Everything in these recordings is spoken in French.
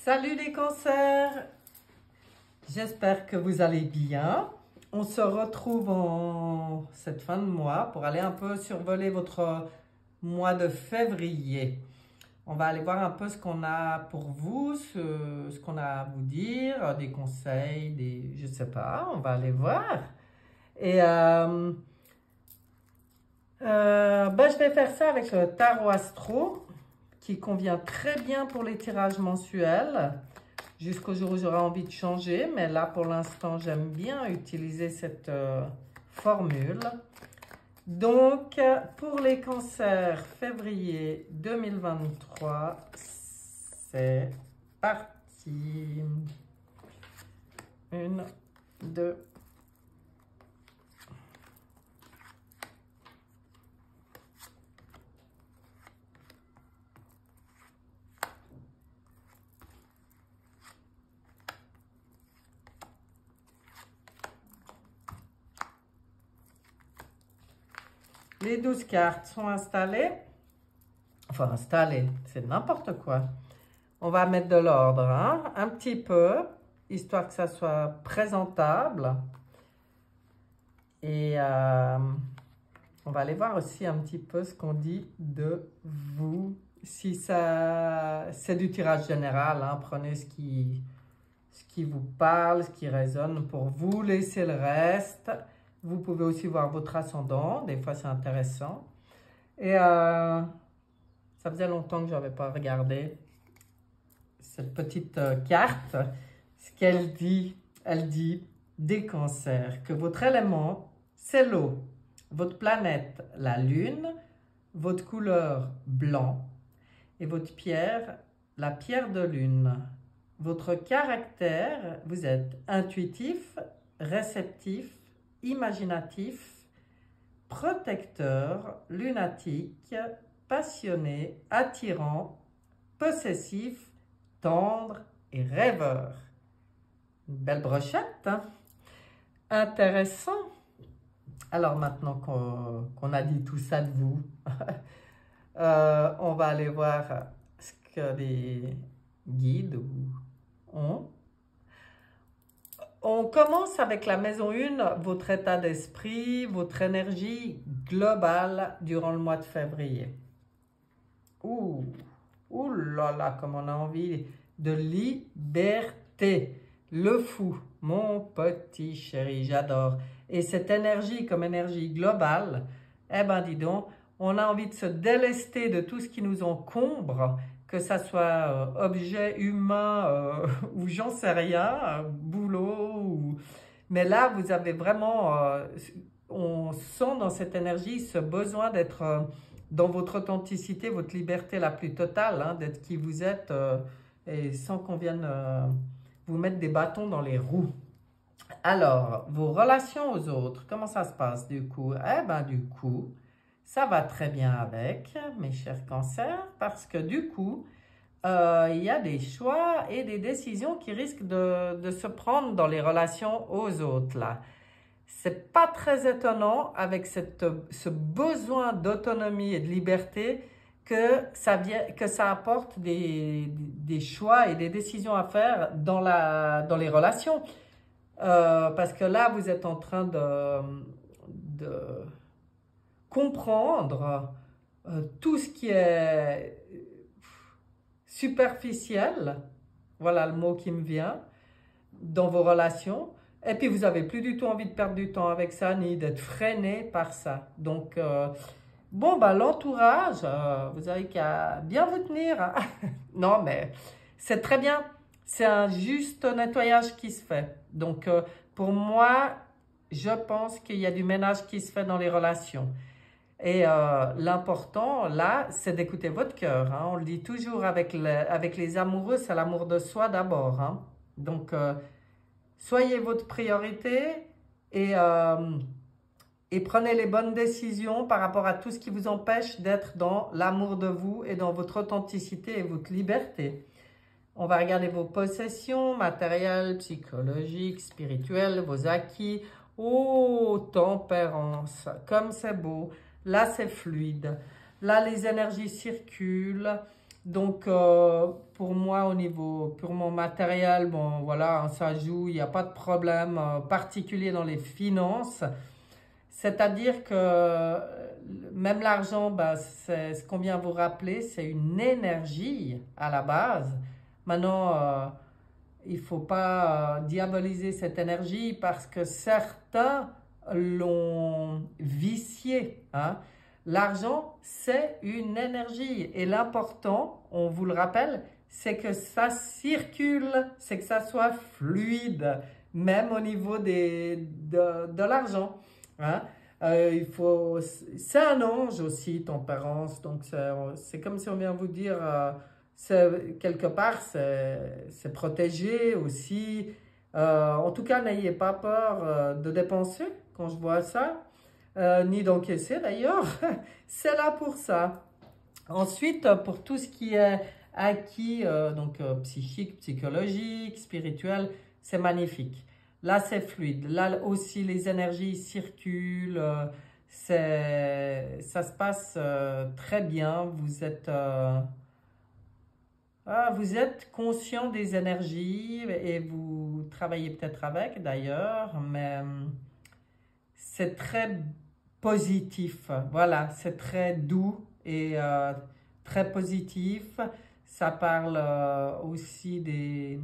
Salut les cancers, j'espère que vous allez bien. On se retrouve en cette fin de mois pour aller un peu survoler votre mois de février. On va aller voir un peu ce qu'on a pour vous, ce qu'on a à vous dire, des conseils, je sais pas, on va aller voir. Et je vais faire ça avec le tarot astro qui convient très bien pour les tirages mensuels jusqu'au jour où j'aurai envie de changer. Mais là, pour l'instant, j'aime bien utiliser cette formule. Donc, pour les cancers, février 2023, c'est parti. 1, 2, les 12 cartes sont installées. Enfin, installées, c'est n'importe quoi. On va mettre de l'ordre, hein, un petit peu, histoire que ça soit présentable. Et on va aller voir aussi un petit peu ce qu'on dit de vous. Si ça, c'est du tirage général, hein, prenez ce qui vous parle, ce qui résonne pour vous, laissez le reste. Vous pouvez aussi voir votre ascendant, des fois c'est intéressant. Et ça faisait longtemps que je n'avais pas regardé cette petite carte. Ce qu'elle dit, elle dit des cancers, que votre élément, c'est l'eau, votre planète, la lune, votre couleur, blanc, et votre pierre, la pierre de lune. Votre caractère, vous êtes intuitif, réceptif, imaginatif, protecteur, lunatique, passionné, attirant, possessif, tendre et rêveur. Une belle brochette, hein? Intéressant. Alors maintenant qu'on a dit tout ça de vous, on va aller voir ce que les guides ont. On commence avec la maison 1, votre état d'esprit, votre énergie globale durant le mois de février. Ouh là là, comme on a envie de liberté. Le fou, mon petit chéri, j'adore. Et cette énergie comme énergie globale, eh ben dis donc, on a envie de se délester de tout ce qui nous encombre, que ça soit objet humain ou j'en sais rien, boulot. Mais là, vous avez vraiment, on sent dans cette énergie ce besoin d'être dans votre authenticité, votre liberté la plus totale, hein, d'être qui vous êtes et sans qu'on vienne vous mettre des bâtons dans les roues. Alors, vos relations aux autres, comment ça se passe du coup? Eh bien, du coup, ça va très bien avec, mes chers cancers, parce que du coup, il y a des choix et des décisions qui risquent de se prendre dans les relations aux autres, là. C'est pas très étonnant avec ce besoin d'autonomie et de liberté que ça apporte des choix et des décisions à faire dans les relations. Parce que là, vous êtes en train de comprendre tout ce qui est superficiel, voilà le mot qui me vient, dans vos relations. Et puis, vous n'avez plus du tout envie de perdre du temps avec ça, ni d'être freiné par ça. Donc, bon, bah, l'entourage, vous avez qu'à bien vous tenir, hein. Non, mais c'est très bien. C'est un juste nettoyage qui se fait. Donc, pour moi, je pense qu'il y a du ménage qui se fait dans les relations. Et l'important, là, c'est d'écouter votre cœur, hein. On le dit toujours avec les amoureux, c'est l'amour de soi d'abord, hein. Donc, soyez votre priorité et prenez les bonnes décisions par rapport à tout ce qui vous empêche d'être dans l'amour de vous et dans votre authenticité et votre liberté. On va regarder vos possessions matérielles, psychologiques, spirituelles, vos acquis. Oh, tempérance, comme c'est beau. Là, c'est fluide. Là, les énergies circulent. Donc, pour moi, au niveau purement matériel, bon, voilà, ça joue, il n'y a pas de problème particulier dans les finances. C'est-à-dire que même l'argent, ben, c'est ce qu'on vient vous rappeler, c'est une énergie à la base. Maintenant, il ne faut pas diaboliser cette énergie parce que certains l'ont vicié, hein. L'argent, c'est une énergie et l'important, on vous le rappelle, c'est que ça circule, c'est que ça soit fluide, même au niveau de l'argent, hein. C'est un ange aussi, tempérance, donc c'est comme si on vient vous dire, quelque part, c'est protégé aussi. En tout cas, n'ayez pas peur de dépenser quand je vois ça, ni d'encaisser d'ailleurs. C'est là pour ça. Ensuite, pour tout ce qui est acquis, donc psychique, psychologique, spirituel, c'est magnifique. Là, c'est fluide. Là aussi, les énergies circulent. Ça se passe très bien. Vous êtes conscient des énergies et vous travaillez peut-être avec d'ailleurs, mais c'est très positif. Voilà, c'est très doux et très positif. Ça parle aussi des...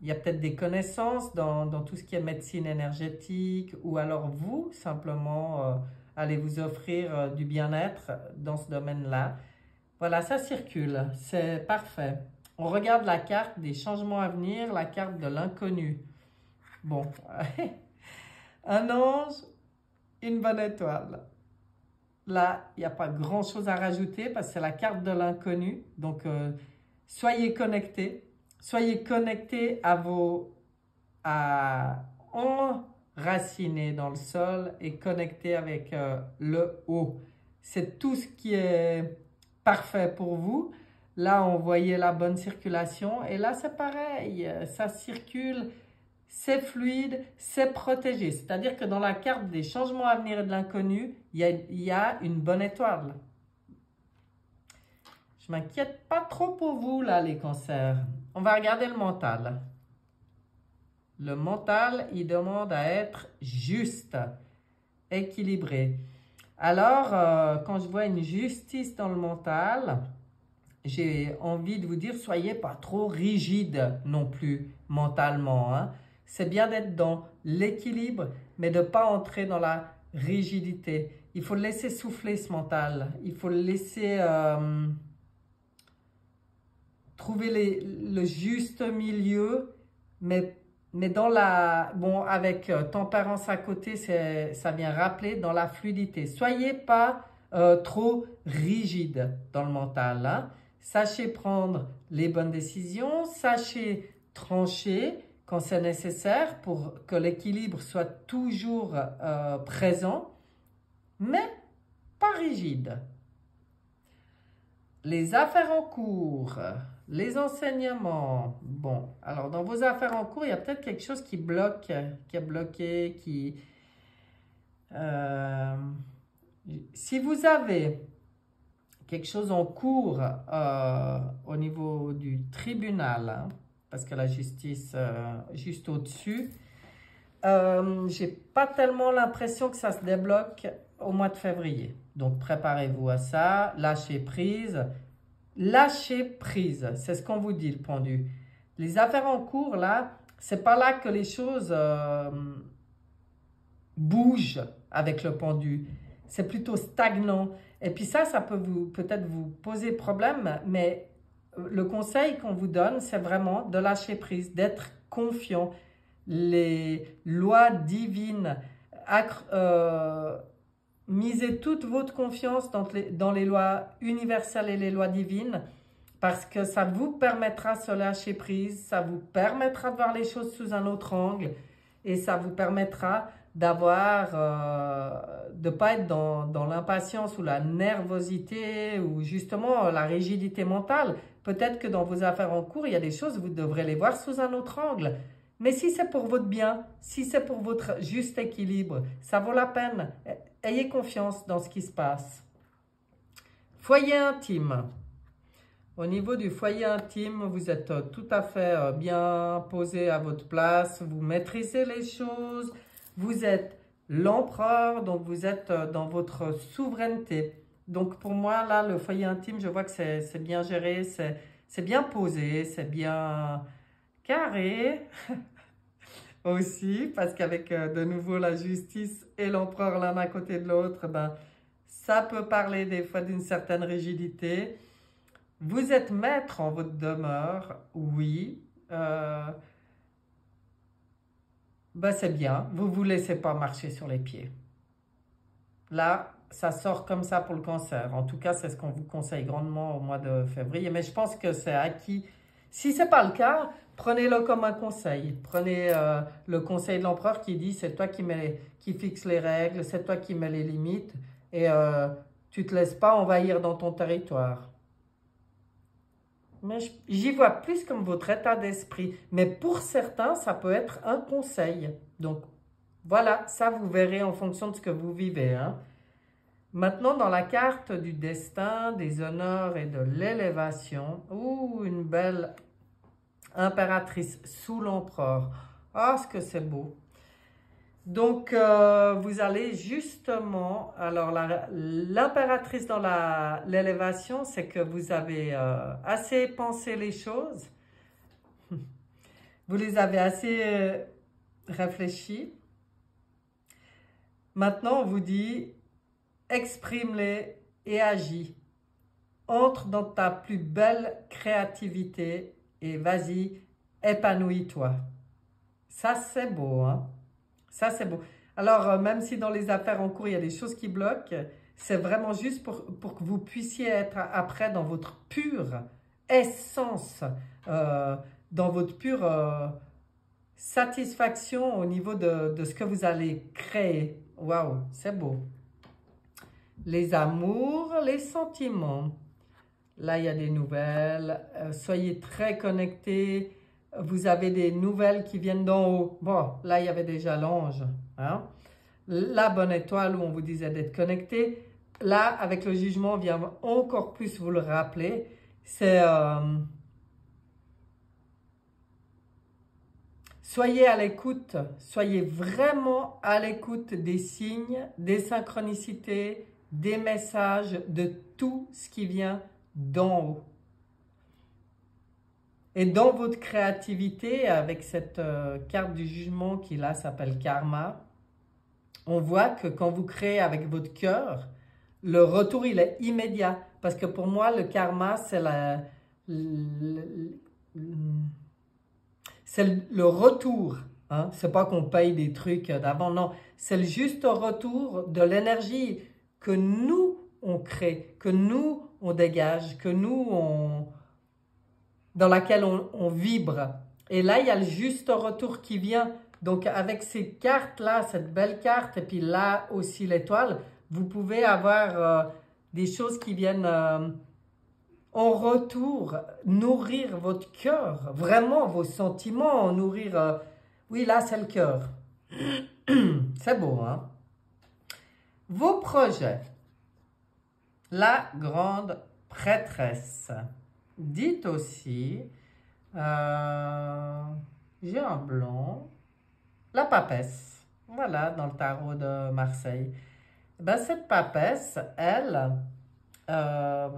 Il y a peut-être des connaissances dans tout ce qui est médecine énergétique ou alors vous, simplement, allez vous offrir du bien-être dans ce domaine-là. Voilà, ça circule, c'est parfait. On regarde la carte des changements à venir, la carte de l'inconnu. Bon, un ange, une bonne étoile. Là, il n'y a pas grand-chose à rajouter parce que c'est la carte de l'inconnu. Donc, soyez connectés. Soyez connectés enracinés dans le sol et connectés avec le haut. C'est tout ce qui est parfait pour vous. Là, on voyait la bonne circulation et là, c'est pareil. Ça circule, c'est fluide, c'est protégé. C'est-à-dire que dans la carte des changements à venir et de l'inconnu, il y a une bonne étoile. Je m'inquiète pas trop pour vous, là, les cancers. On va regarder le mental. Le mental, il demande à être juste, équilibré. Alors, quand je vois une justice dans le mental, j'ai envie de vous dire, soyez pas trop rigide non plus mentalement, hein. C'est bien d'être dans l'équilibre, mais de ne pas entrer dans la rigidité. Il faut le laisser souffler ce mental. Il faut le laisser trouver le juste milieu, mais dans la... Bon, avec tempérance à côté, ça vient rappeler dans la fluidité. Soyez pas trop rigide dans le mental, hein. Sachez prendre les bonnes décisions, sachez trancher quand c'est nécessaire pour que l'équilibre soit toujours présent, mais pas rigide. Les affaires en cours, les enseignements. Bon, alors dans vos affaires en cours, il y a peut-être quelque chose qui bloque, qui est bloqué, si vous avez quelque chose en cours au niveau du tribunal, hein, parce que la justice juste au-dessus, j'ai pas tellement l'impression que ça se débloque au mois de février. Donc préparez-vous à ça, lâchez prise. Lâchez prise, c'est ce qu'on vous dit le pendu. Les affaires en cours là, c'est pas là que les choses bougent avec le pendu. C'est plutôt stagnant. Et puis ça peut peut-être vous poser problème, mais le conseil qu'on vous donne, c'est vraiment de lâcher prise, d'être confiant. Les lois divines, misez toute votre confiance dans les lois universelles et les lois divines, parce que ça vous permettra de se lâcher prise, ça vous permettra de voir les choses sous un autre angle, et ça vous permettra d'avoir, de ne pas être dans l'impatience ou la nervosité ou justement la rigidité mentale. Peut-être que dans vos affaires en cours, il y a des choses, vous devrez les voir sous un autre angle. Mais si c'est pour votre bien, si c'est pour votre juste équilibre, ça vaut la peine. Ayez confiance dans ce qui se passe. Foyer intime. Au niveau du foyer intime, vous êtes tout à fait bien posé à votre place, vous maîtrisez les choses, vous êtes l'empereur, donc vous êtes dans votre souveraineté. Donc pour moi, là, le foyer intime, je vois que c'est bien géré, c'est bien posé, c'est bien carré aussi, parce qu'avec de nouveau la justice et l'empereur l'un à côté de l'autre, ben, ça peut parler des fois d'une certaine rigidité. Vous êtes maître en votre demeure, oui. Ben c'est bien, vous ne vous laissez pas marcher sur les pieds. Là, ça sort comme ça pour le cancer. En tout cas, c'est ce qu'on vous conseille grandement au mois de février. Mais je pense que c'est acquis. Si ce n'est pas le cas, prenez-le comme un conseil. Prenez le conseil de l'empereur qui dit c'est toi qui fixe les règles, c'est toi qui mets les limites et tu ne te laisses pas envahir dans ton territoire. Mais j'y vois plus comme votre état d'esprit. Mais pour certains, ça peut être un conseil. Donc, voilà, ça vous verrez en fonction de ce que vous vivez. Hein. Maintenant, dans la carte du destin, des honneurs et de l'élévation, une belle impératrice sous l'empereur. Ah, ce que c'est beau. Donc, vous allez justement, alors l'impératrice dans l'élévation, c'est que vous avez assez pensé les choses, vous les avez assez réfléchies. Maintenant, on vous dit, exprime-les et agis. Entre dans ta plus belle créativité et vas-y, épanouis-toi. Ça, c'est beau, hein? Ça, c'est beau. Alors, même si dans les affaires en cours, il y a des choses qui bloquent, c'est vraiment juste pour que vous puissiez être après dans votre pure essence, dans votre pure satisfaction au niveau de ce que vous allez créer. Waouh, c'est beau. Les amours, les sentiments. Là, il y a des nouvelles. Soyez très connectés. Vous avez des nouvelles qui viennent d'en haut. Bon, là, il y avait déjà l'ange. Hein? La bonne étoile où on vous disait d'être connecté. Là, avec le jugement, on vient encore plus vous le rappeler. C'est... soyez à l'écoute. Soyez vraiment à l'écoute des signes, des synchronicités, des messages, de tout ce qui vient d'en haut. Et dans votre créativité, avec cette carte du jugement qui là s'appelle karma, on voit que quand vous créez avec votre cœur, le retour il est immédiat. Parce que pour moi, le karma, c'est le retour. Hein? C'est pas qu'on paye des trucs d'avant, non. C'est le juste retour de l'énergie que nous, on crée, que nous, on dégage, que nous, dans laquelle on vibre. Et là, il y a le juste retour qui vient. Donc, avec ces cartes-là, cette belle carte, et puis là aussi l'étoile, vous pouvez avoir des choses qui viennent en retour, nourrir votre cœur, vraiment vos sentiments, nourrir... oui, là, c'est le cœur. C'est beau, hein? Vos projets. La grande prêtresse. Dites aussi, j'ai un blanc, la papesse, voilà, dans le tarot de Marseille. Ben, cette papesse, elle, par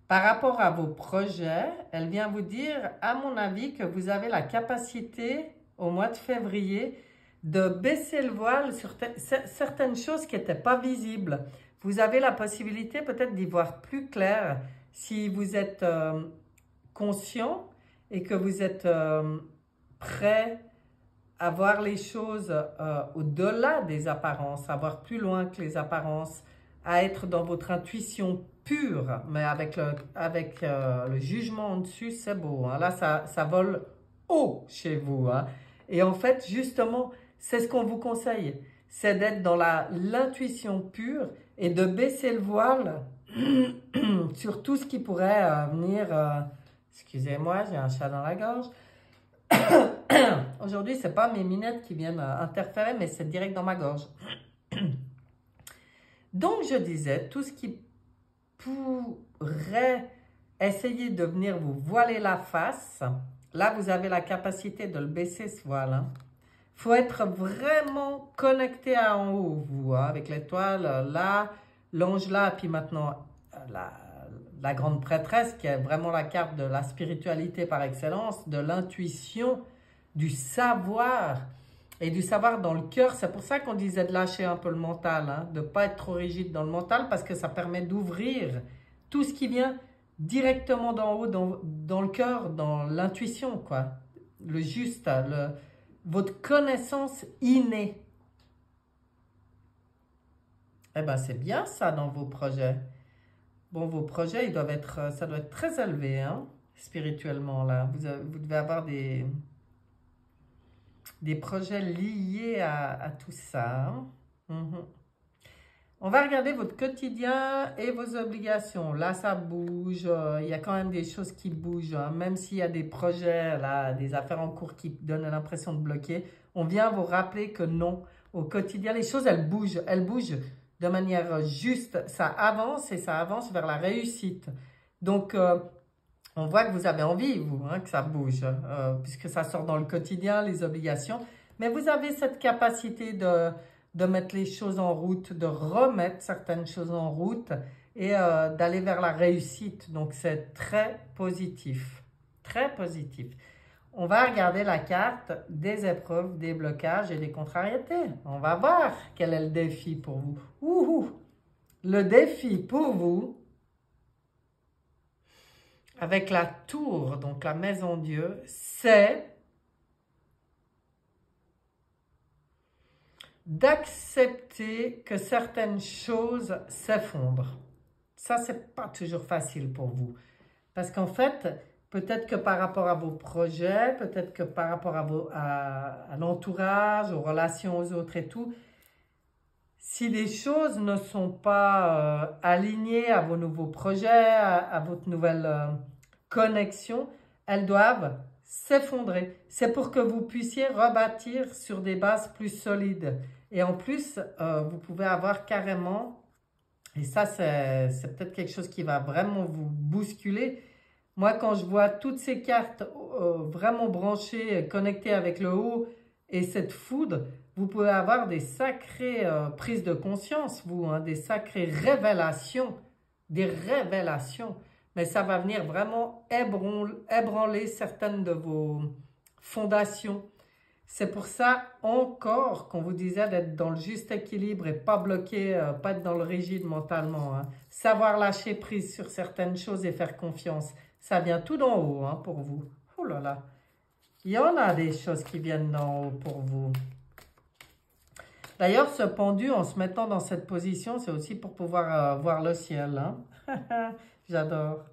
rapport à vos projets, elle vient vous dire, à mon avis, que vous avez la capacité, au mois de février, de baisser le voile sur certaines choses qui n'étaient pas visibles. Vous avez la possibilité peut-être d'y voir plus clair, si vous êtes conscient et que vous êtes prêt à voir les choses au-delà des apparences, à voir plus loin que les apparences, à être dans votre intuition pure, mais avec le jugement en dessus, c'est beau. Hein? Là, ça vole haut chez vous. Hein? Et en fait, justement, c'est ce qu'on vous conseille, c'est d'être dans l'intuition pure et de baisser le voile sur tout ce qui pourrait venir... excusez-moi, j'ai un chat dans la gorge. Aujourd'hui, ce n'est pas mes minettes qui viennent interférer, mais c'est direct dans ma gorge. Donc, je disais, tout ce qui pourrait essayez de venir vous voiler la face. Là, vous avez la capacité de le baisser, ce voile. Hein. Faut être vraiment connecté à en haut, vous, hein, avec l'étoile là, l'ange là, puis maintenant la grande prêtresse, qui est vraiment la carte de la spiritualité par excellence, de l'intuition, du savoir, et du savoir dans le cœur. C'est pour ça qu'on disait de lâcher un peu le mental, hein, de ne pas être trop rigide dans le mental, parce que ça permet d'ouvrir tout ce qui vient directement d'en haut, dans le cœur, dans l'intuition, quoi. Le juste, votre connaissance innée. Eh bien, c'est bien ça dans vos projets. Bon, vos projets, ça doit être très élevé, hein, spirituellement, là. Vous devez avoir des projets liés à tout ça. Hein. On va regarder votre quotidien et vos obligations. Là, ça bouge. Il y a quand même des choses qui bougent. Hein. Même s'il y a des projets, là, des affaires en cours qui donnent l'impression de bloquer, on vient vous rappeler que non. Au quotidien, les choses, elles bougent. Elles bougent de manière juste. Ça avance et ça avance vers la réussite. Donc, on voit que vous avez envie, vous, hein, que ça bouge, puisque ça sort dans le quotidien, les obligations. Mais vous avez cette capacité de mettre les choses en route, de remettre certaines choses en route et d'aller vers la réussite. Donc, c'est très positif. Très positif. On va regarder la carte des épreuves, des blocages et des contrariétés. On va voir quel est le défi pour vous. Le défi pour vous, avec la tour, donc la maison Dieu, c'est d'accepter que certaines choses s'effondrent. Ça, c'est pas toujours facile pour vous. Parce qu'en fait, peut-être que par rapport à vos projets, peut-être que par rapport à l'entourage, aux relations aux autres et tout, si les choses ne sont pas alignées à vos nouveaux projets, à votre nouvelle connexion, elles doivent s'effondrer. C'est pour que vous puissiez rebâtir sur des bases plus solides. Et en plus, vous pouvez avoir carrément, et ça c'est peut-être quelque chose qui va vraiment vous bousculer. Moi, quand je vois toutes ces cartes vraiment branchées, connectées avec le haut et cette foudre, vous pouvez avoir des sacrées prises de conscience, vous, hein, des sacrées révélations, des révélations. Mais ça va venir vraiment ébranler certaines de vos fondations. C'est pour ça encore qu'on vous disait d'être dans le juste équilibre et pas bloqué, pas être dans le rigide mentalement. Hein. Savoir lâcher prise sur certaines choses et faire confiance. Ça vient tout d'en haut, hein, pour vous. Oh là là. Il y en a des choses qui viennent d'en haut pour vous. D'ailleurs, ce pendu, en se mettant dans cette position, c'est aussi pour pouvoir voir le ciel. Hein. J'adore.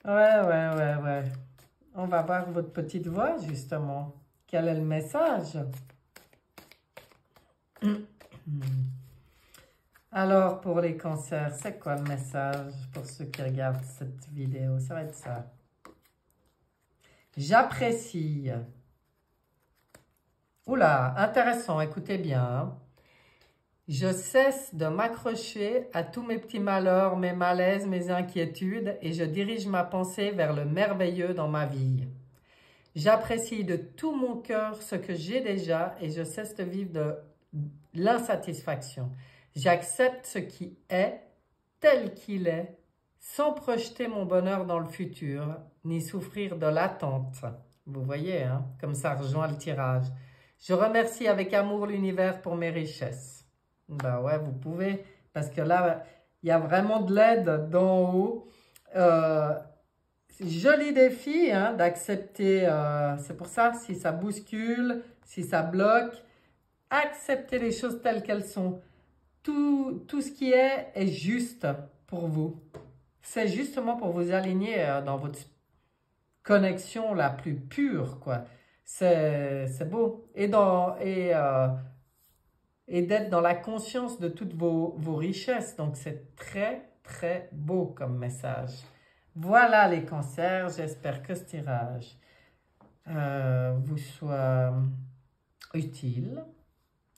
Ouais. On va voir votre petite voix, justement. Quel est le message? Alors, pour les cancers, c'est quoi le message pour ceux qui regardent cette vidéo? Ça va être ça. J'apprécie. Oula, intéressant, écoutez bien. Hein. Je cesse de m'accrocher à tous mes petits malheurs, mes malaises, mes inquiétudes et je dirige ma pensée vers le merveilleux dans ma vie. J'apprécie de tout mon cœur ce que j'ai déjà et je cesse de vivre de l'insatisfaction. J'accepte ce qui est tel qu'il est sans projeter mon bonheur dans le futur ni souffrir de l'attente. Vous voyez, hein, comme ça rejoint le tirage. Je remercie avec amour l'univers pour mes richesses. Ben ouais, vous pouvez, parce que là, il y a vraiment de l'aide d'en haut. Joli défi, hein, d'accepter, c'est pour ça, si ça bouscule, si ça bloque, acceptez les choses telles qu'elles sont. Tout ce qui est juste pour vous. C'est justement pour vous aligner dans votre connexion la plus pure, quoi. C'est beau. Et d'être dans la conscience de toutes vos richesses. Donc, c'est très, très beau comme message. Voilà les cancers. J'espère que ce tirage vous soit utile.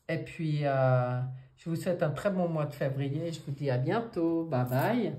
Et puis, je vous souhaite un très bon mois de février. Je vous dis à bientôt. Bye bye.